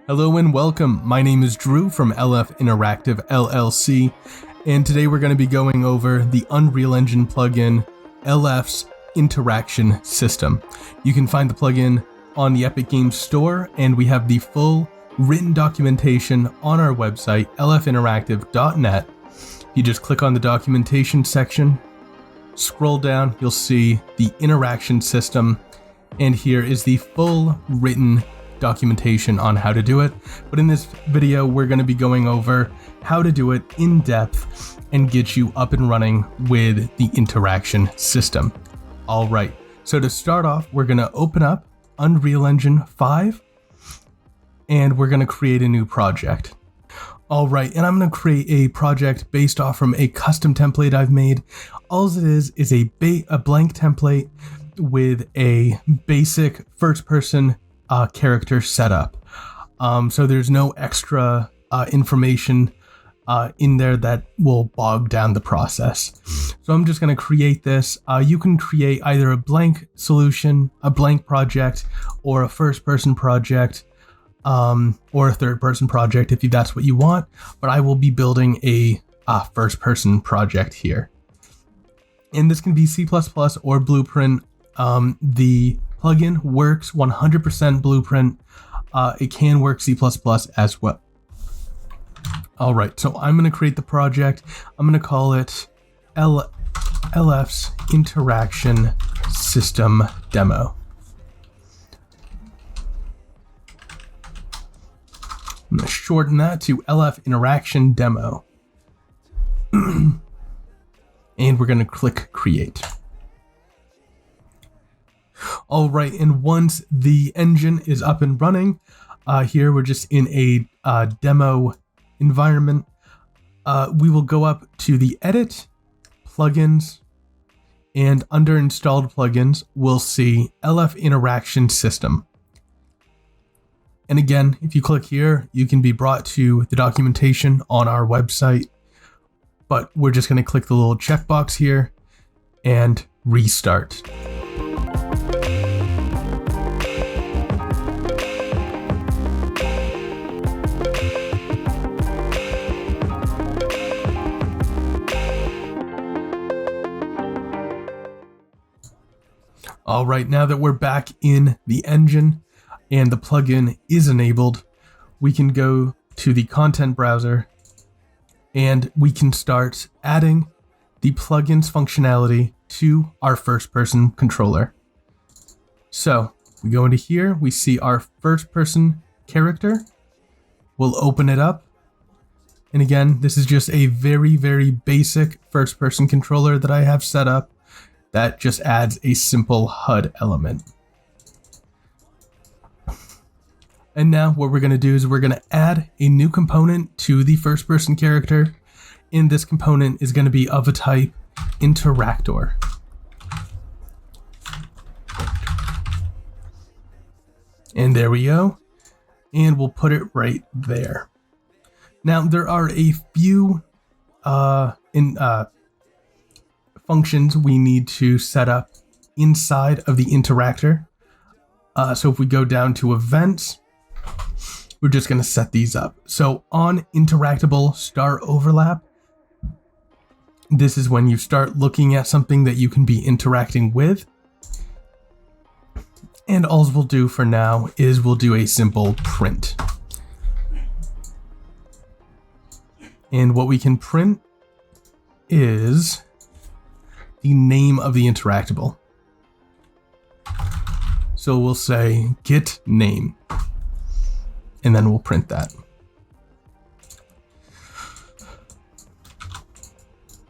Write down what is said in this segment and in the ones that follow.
Hello and welcome. My name is Drew from LF Interactive LLC, and today we're going to be going over the Unreal Engine plugin LF's Interaction System. You can find the plugin on the Epic Games Store, and we have the full written documentation on our website, lfinteractive.net. You just click on the documentation section, scroll down, you'll see the interaction system, and here is the full written documentation on how to do it. But in this video, we're going to be going over how to do it in depth and get you up and running with the interaction system. All right, so to start off, we're going to open up Unreal Engine 5 and we're going to create a new project. All right, and I'm going to create a project based off from a custom template I've made. All it is a blank template with a basic first-person character setup. So there's no extra information in there that will bog down the process. So I'm just going to create this. You can create either a blank solution, a blank project, or a first-person project, or a third-person project if that's what you want. But I will be building a first-person project here. And this can be C++ or Blueprint. The plugin works 100% Blueprint. It can work C++ as well. All right, so I'm going to create the project. I'm going to call it LF's Interaction System Demo. I'm going to shorten that to LF Interaction Demo. And we're going to click Create. All right, and once the engine is up and running, here we're just in a demo environment. We will go up to the Edit, Plugins, and under Installed Plugins, we'll see LF Interaction System. And again, if you click here, you can be brought to the documentation on our website. But we're just going to click the little checkbox here and restart. All right, now that we're back in the engine and the plugin is enabled, we can go to the content browser and we can start adding the plugin's functionality to our first-person controller. So we go into here, we see our first-person character. We'll open it up. And again, this is just a very, very basic first-person controller that I have set up that just adds a simple HUD element. And now what we're going to do is we're going to add a new component to the first-person character. And this component is going to be of a type interactor. And there we go. And we'll put it right there. Now there are a few functions we need to set up inside of the interactor. So if we go down to events, we're just going to set these up. So on interactable star overlap, this is when you start looking at something that you can be interacting with. And all we'll do for now is we'll do a simple print. And what we can print is the name of the interactable. So we'll say get name, and then we'll print that.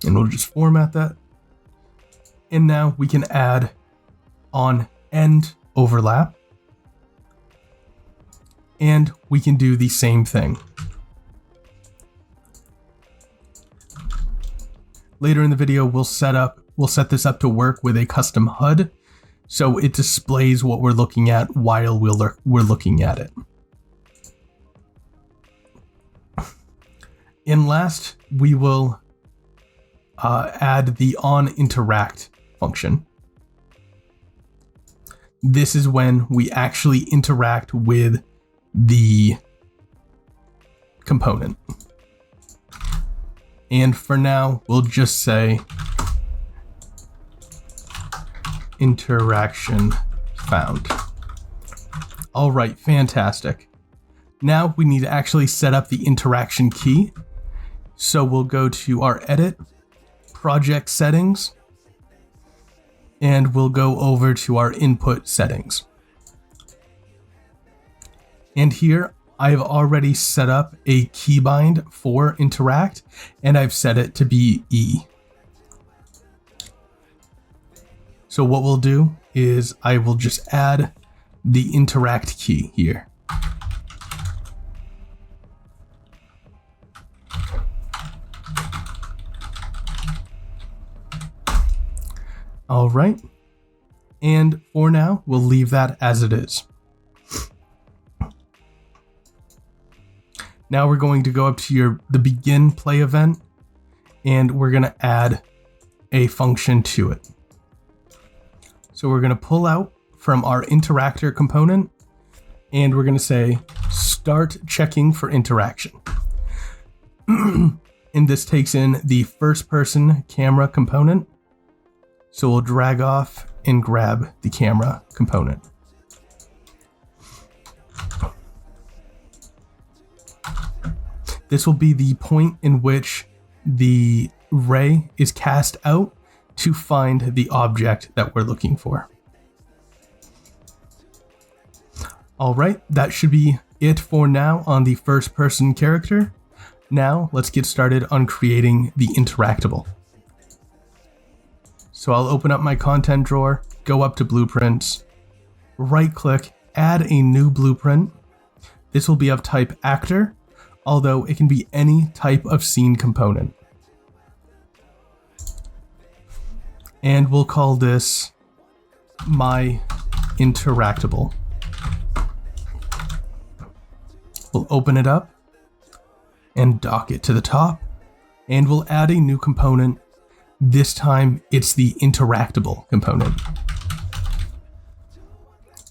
And we'll just format that. And now we can add on end overlap. And we can do the same thing. Later in the video, we'll set this up to work with a custom HUD, so it displays what we're looking at while we're looking at it. And last, we will add the onInteract function. This is when we actually interact with the component. And for now, we'll just say interaction found. All right, fantastic. Now we need to actually set up the interaction key. So we'll go to our edit, project settings, and we'll go over to our input settings. And here I've already set up a keybind for interact, and I've set it to be E. So what we'll do is I will just add the interact key here. All right. And for now, we'll leave that as it is. Now we're going to go up to the begin play event, and we're going to add a function to it. So we're going to pull out from our interactor component, and we're going to say start checking for interaction. And this takes in the first person camera component. So we'll drag off and grab the camera component. This will be the point in which the ray is cast out to find the object that we're looking for. All right, that should be it for now on the first person character. Now let's get started on creating the interactable. So I'll open up my content drawer, go up to blueprints, right click, add a new blueprint. This will be of type actor, although it can be any type of scene component. And we'll call this my interactable. We'll open it up and dock it to the top, and we'll add a new component. This time it's the interactable component.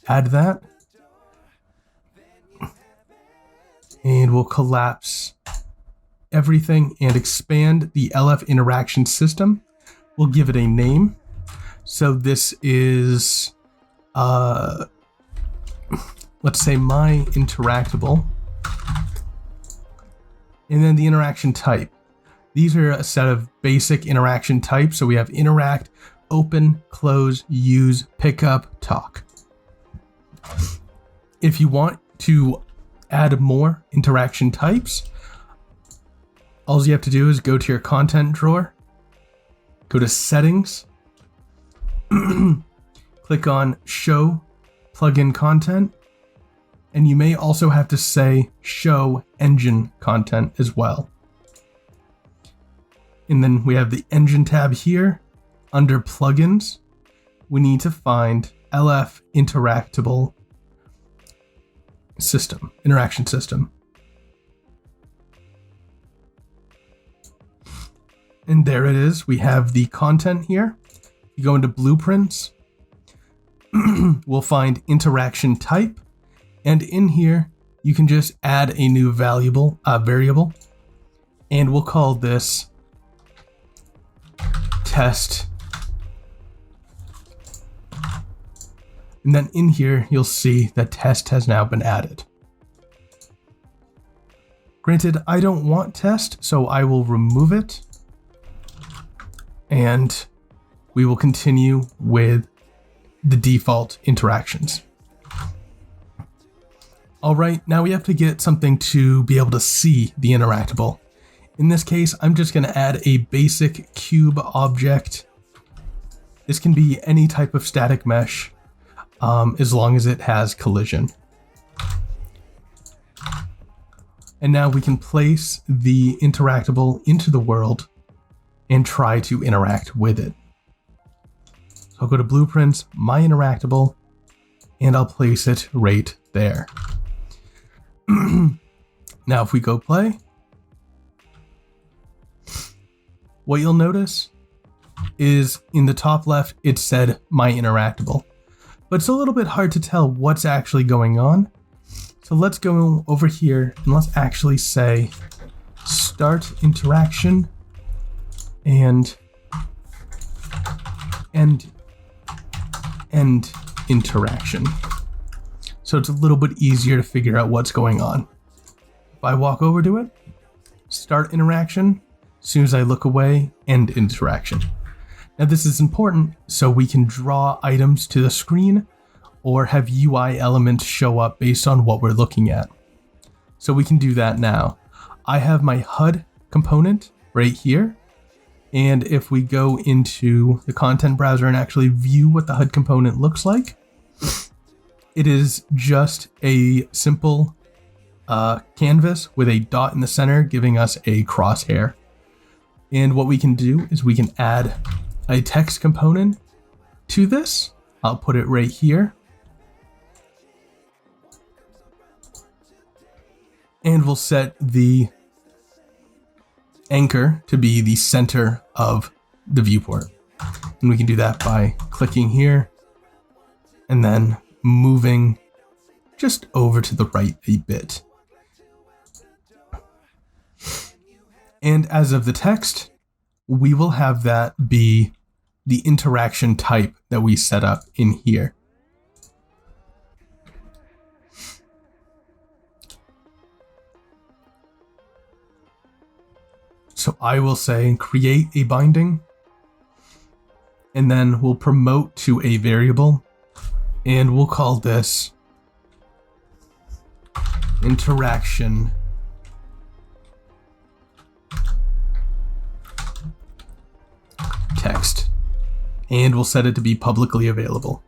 Add that. And we'll collapse everything and expand the LF interaction system. We'll give it a name. So this is, let's say my interactable. And then the interaction type. These are a set of basic interaction types. So we have interact, open, close, use, pickup, talk. If you want to add more interaction types, all you have to do is go to your content drawer, go to settings, click on show plugin content, and you may also have to say show engine content as well. And then we have the engine tab here. Under plugins, we need to find LF interactable system, interaction system. And there it is. We have the content here. You go into blueprints, we'll find interaction type. And in here, you can just add a new variable, and we'll call this test. And then in here, you'll see that test has now been added. Granted, I don't want test, so I will remove it. And we will continue with the default interactions. All right, now we have to get something to be able to see the interactable. In this case, I'm just going to add a basic cube object. This can be any type of static mesh, as long as it has collision. And now we can place the interactable into the world and try to interact with it. So I'll go to blueprints, my interactable, and I'll place it right there. Now if we go play, what you'll notice is in the top left, it said my interactable, but it's a little bit hard to tell what's actually going on. So let's go over here and let's actually say start interaction and end interaction. So it's a little bit easier to figure out what's going on. If I walk over to it, start interaction, as soon as I look away, end interaction. Now this is important so we can draw items to the screen or have UI elements show up based on what we're looking at. So we can do that now. I have my HUD component right here. And if we go into the content browser and actually view what the HUD component looks like, it is just a simple canvas with a dot in the center giving us a crosshair. And what we can do is we can add a text component to this. I'll put it right here. And we'll set the anchor to be the center of the viewport. And we can do that by clicking here and then moving just over to the right a bit. And as of the text, we will have that be the interaction type that we set up in here. So I will say create a binding, and then we'll promote to a variable, and we'll call this interaction text, and we'll set it to be publicly available.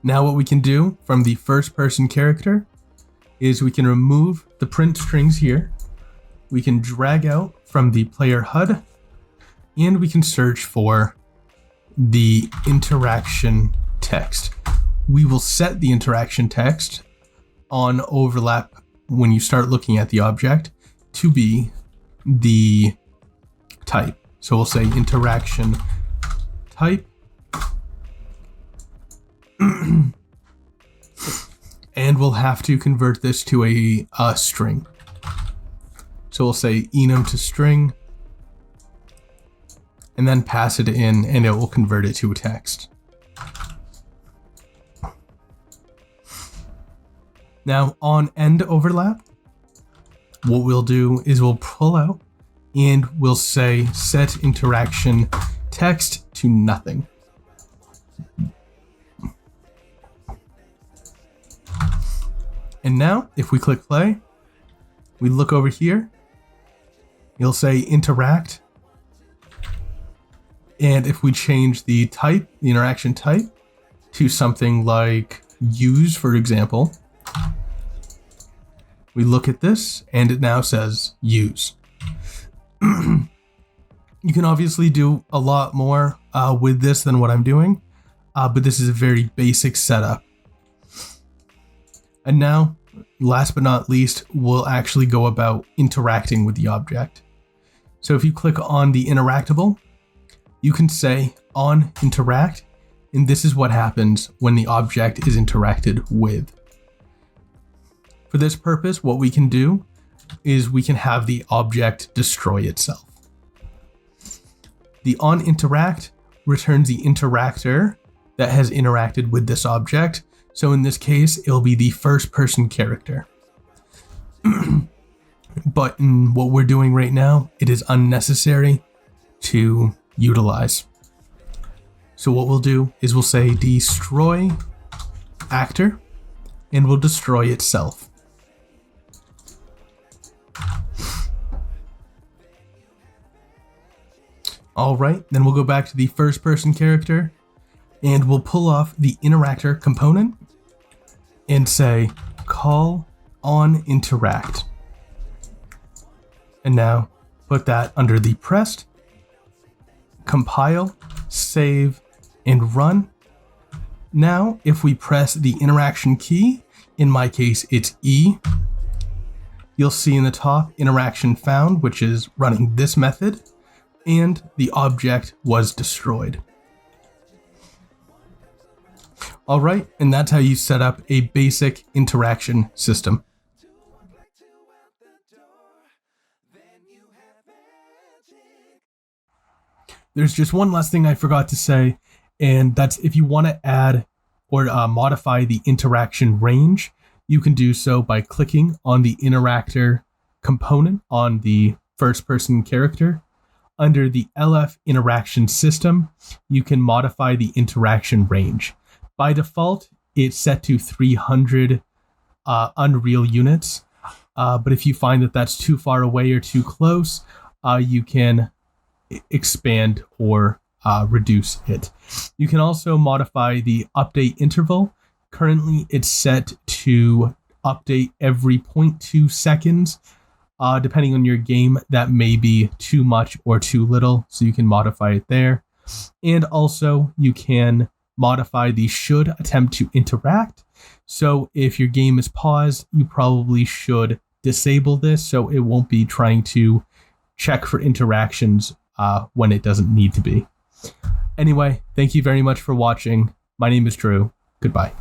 Now what we can do from the first person character is we can remove the print strings here. We can drag out from the player HUD, and we can search for the interaction text. We will set the interaction text on overlap when you start looking at the object to be the type. So we'll say interaction type. And we'll have to convert this to a string. So we'll say enum to string, and then pass it in, and it will convert it to a text. Now on end overlap, what we'll do is we'll pull out and we'll say set interaction text to nothing. And now if we click play, we look over here, you'll say interact. And if we change the type, the interaction type, to something like use, for example, we look at this and it now says use. You can obviously do a lot more with this than what I'm doing, but this is a very basic setup. And now, last but not least, we'll actually go about interacting with the object. So if you click on the interactable, you can say on interact, and this is what happens when the object is interacted with. For this purpose, what we can do is we can have the object destroy itself. The on interact returns the interactor that has interacted with this object. So in this case, it'll be the first person character. But in what we're doing right now, it is unnecessary to utilize. So what we'll do is we'll say destroy actor, and we'll destroy itself. All right, then we'll go back to the first person character, and we'll pull off the interactor component and say call on interact. And now put that under the pressed, compile, save, and run. Now, if we press the interaction key, in my case, it's E, you'll see in the top interaction found, which is running this method, and the object was destroyed. All right, and that's how you set up a basic interaction system. There's just one last thing I forgot to say, and that's if you want to add or modify the interaction range, you can do so by clicking on the interactor component on the first person character. Under the LF interaction system, you can modify the interaction range. By default, it's set to 300 Unreal units, but if you find that that's too far away or too close, you can expand or reduce it. You can also modify the update interval. Currently, it's set to update every 0.2 seconds. Depending on your game, that may be too much or too little, so you can modify it there. And also, you can modify the should attempt to interact. So if your game is paused, you probably should disable this so it won't be trying to check for interactions when it doesn't need to be. Anyway, thank you very much for watching. My name is Drew. Goodbye.